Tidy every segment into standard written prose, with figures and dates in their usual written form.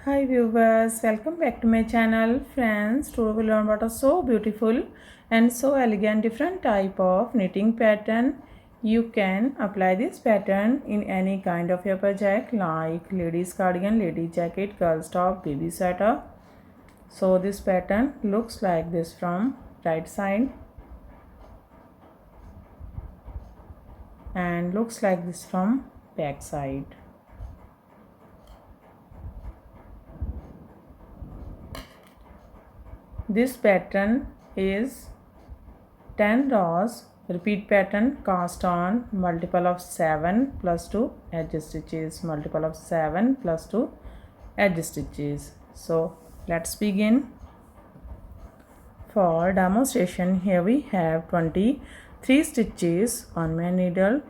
Hi viewers, welcome back to my channel. Friends, today we learn about a so beautiful and so elegant different type of knitting pattern. You can apply this pattern in any kind of your project like ladies cardigan, lady jacket, girls top, baby sweater. So this pattern looks like this from right side and looks like this from back side. This pattern is 10 rows repeat pattern cast on multiple of 7 plus 2 edge stitches, multiple of 7 plus 2 edge stitches. So let's begin. For demonstration, here we have 23 stitches on my needle,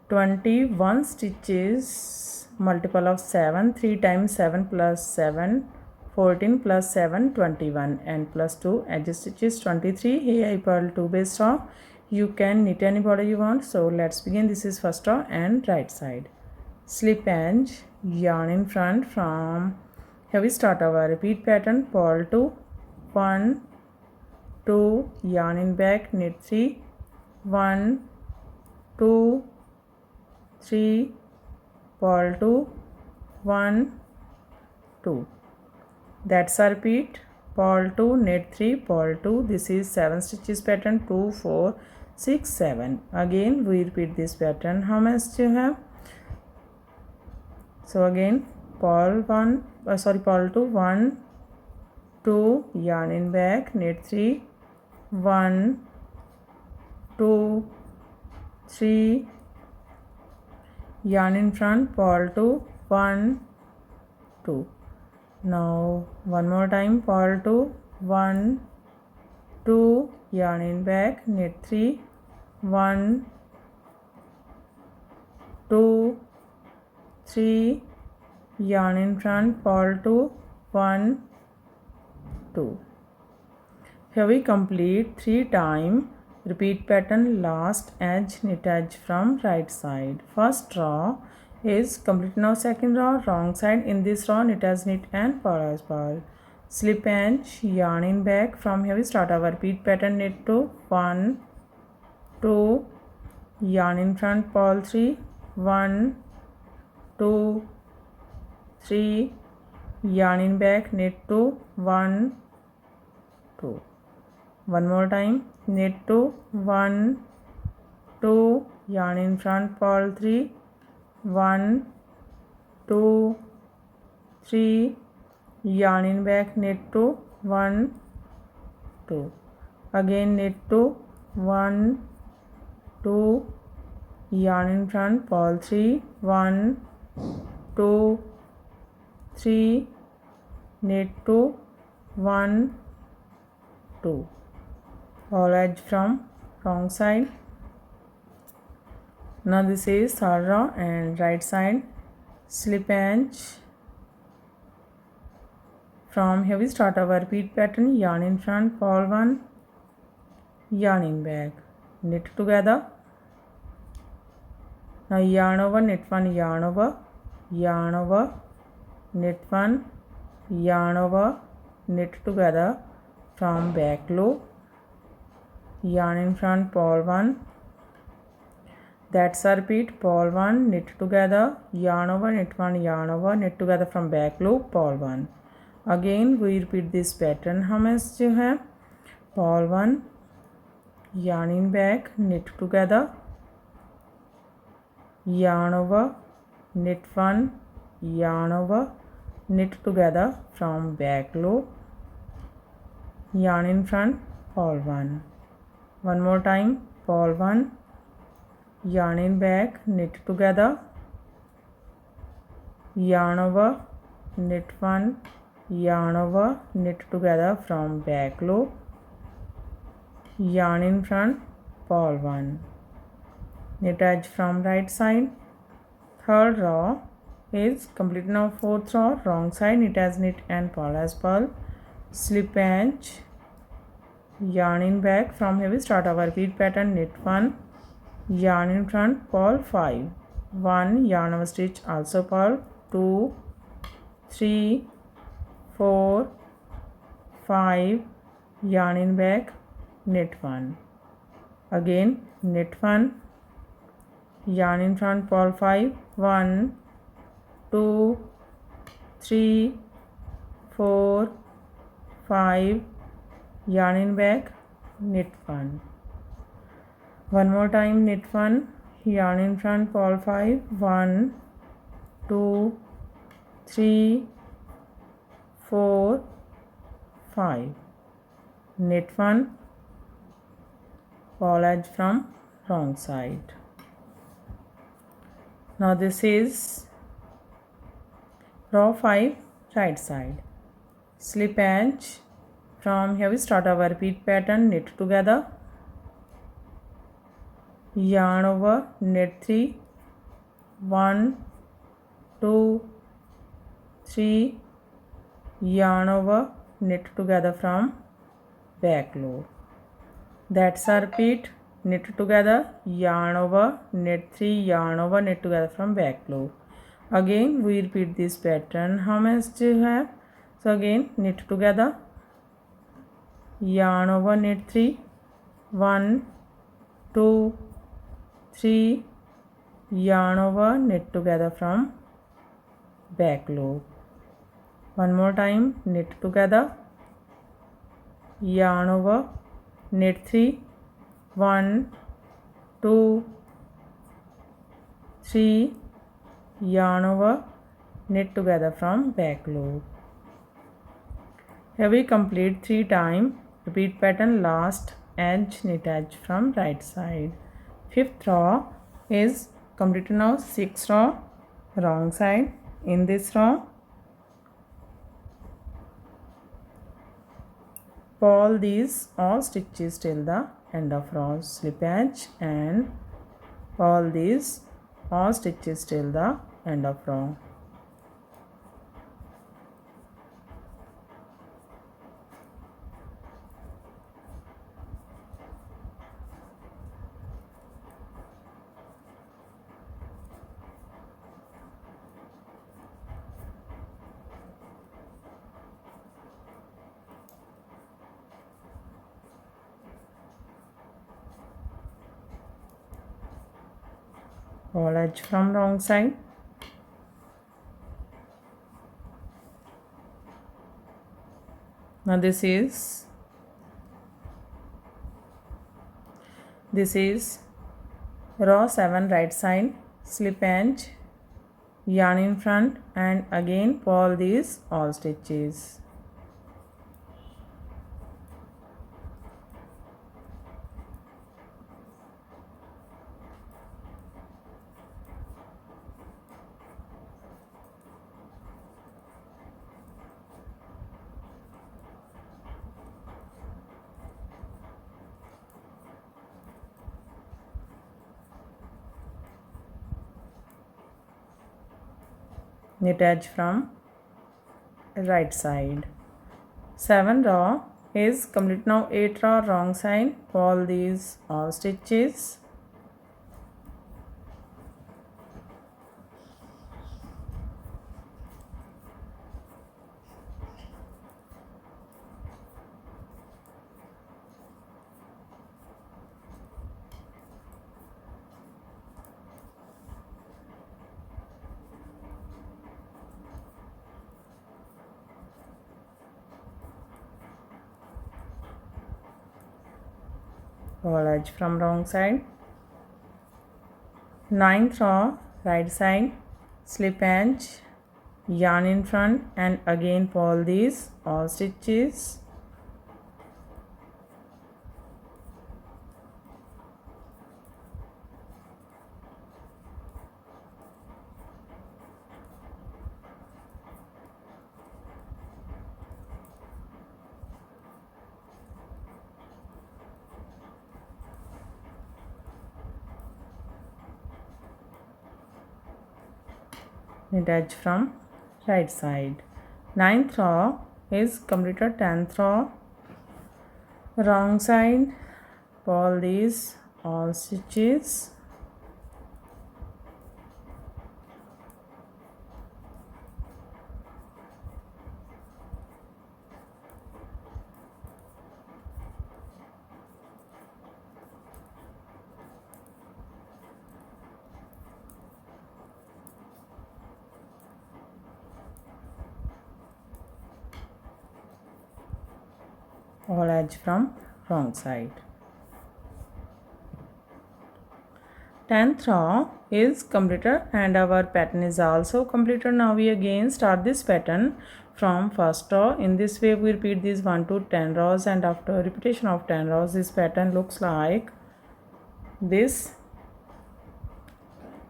21 stitches, multiple of 7, 3 times 7 plus 7, 14 plus 7, 21 and plus 2 edge stitches 23. Here I purl 2 base row. You can knit any border you want. So let's begin. This is first row and right side. Slip edge, yarn in front. From here we start our repeat pattern. Purl 2, 1, 2, yarn in back, knit 3, 1, 2, 3, purl 2, 1, 2. That's a repeat. Purl 2, knit 3, purl 2. This is 7 stitches pattern. 2, 4, 6, 7. Again we repeat this pattern. How many you have? So again purl 2, 1, 2, yarn in back, knit 3, 1, 2, 3, yarn in front, purl 2, 1, 2. Now one more time, purl 2, 1, 2, yarn in back, knit 3, 1, 2, 3, yarn in front, purl 2, 1, 2. Here we complete 3 times repeat pattern. Last edge, knit edge from right side. First row is complete. Now second row, wrong side. In this row, knit as knit and purl as purl. Slip edge, yarn in back. From here we start our repeat pattern. Knit 2, 1, 2, yarn in front, purl 3, 1, 2, 3, yarn in back, knit 2, 1, 2. One more time, knit 2, 1, 2, yarn in front, purl 3, 1, 2, 3, yarn in back, knit 2, 1, 2. Again knit 2, 1, 2, yarn in front, purl 3, 1, 2, 3, knit 2, 1, 2. All edge from wrong side. Now this is third row and right side. Slip edge. From here we start our repeat pattern. Yarn in front, purl 1, yarn in back, knit together. Now yarn over, knit 1, yarn over, knit 1, yarn over, knit together from back loop, yarn in front, purl 1. That's a repeat. Purl 1, knit together, yarn over, knit 1, yarn over, knit together from back loop, purl 1. Again we repeat this pattern. How many you have? Purl 1, yarn in back, knit together, yarn over, knit 1, yarn over, knit together from back loop, yarn in front, purl 1. One more time, purl 1, yarn in back, knit together, yarn over, knit 1, yarn over, knit together from back loop, yarn in front, purl 1. Knit edge from right side. Third row is complete. Now fourth row, wrong side, knit as knit and purl as purl. Slip edge, yarn in back. From here we start our repeat pattern. Knit 1, yarn in front, purl 5, 1, yarn over stitch, also purl 2, 3 4 5 yarn in back, knit 1, again knit 1, yarn in front, purl 5, 1 2 3 4 5 yarn in back, knit 1, one more time, knit 1, yarn in front, purl 5, 1 2 3 4 5, knit 1, purl edge from wrong side. Now this is row 5 right side, slip edge. From here we start our repeat pattern, knit together, yarn over, knit 3, 1 2 3, yarn over, knit together from back loop. That's a repeat, knit together, yarn over, knit 3, yarn over, knit together from back loop. Again we repeat this pattern. How much do you have? So again knit together, yarn over, knit 3, 1 2 3, yarn over, knit together from back loop. One more time, knit together, yarn over, knit 3, 1 2 3, yarn over, knit together from back loop. Here we complete 3 times. Repeat pattern, last edge, knit edge from right side. 5th row is completed now. 6th row, wrong side. In this row, purl these all stitches till the end of row, slip edge and purl these all stitches till the end of row. Purl edge from wrong side. Now this is row 7 right side, slip edge, yarn in front and again purl these all stitches. Knit edge from right side. 7 row is complete now. 8 row wrong side, purl these all stitches. Purl edge from wrong side. 9th row right side, slip edge, yarn in front and again purl these all stitches. Knit edge from right side. 9th row is completed. 10th row wrong side, purl these all stitches. all edge from wrong side. 10th row is completed and our pattern is also completed. Now we again start this pattern from first row. In this way we repeat these 1 to 10 rows, and after repetition of 10 rows this pattern looks like this.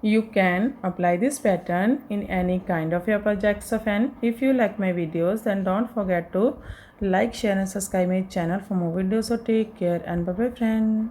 You can apply this pattern in any kind of your projects of and if you like my videos then don't forget to like, share and subscribe my channel for more videos. So take care and bye bye friend.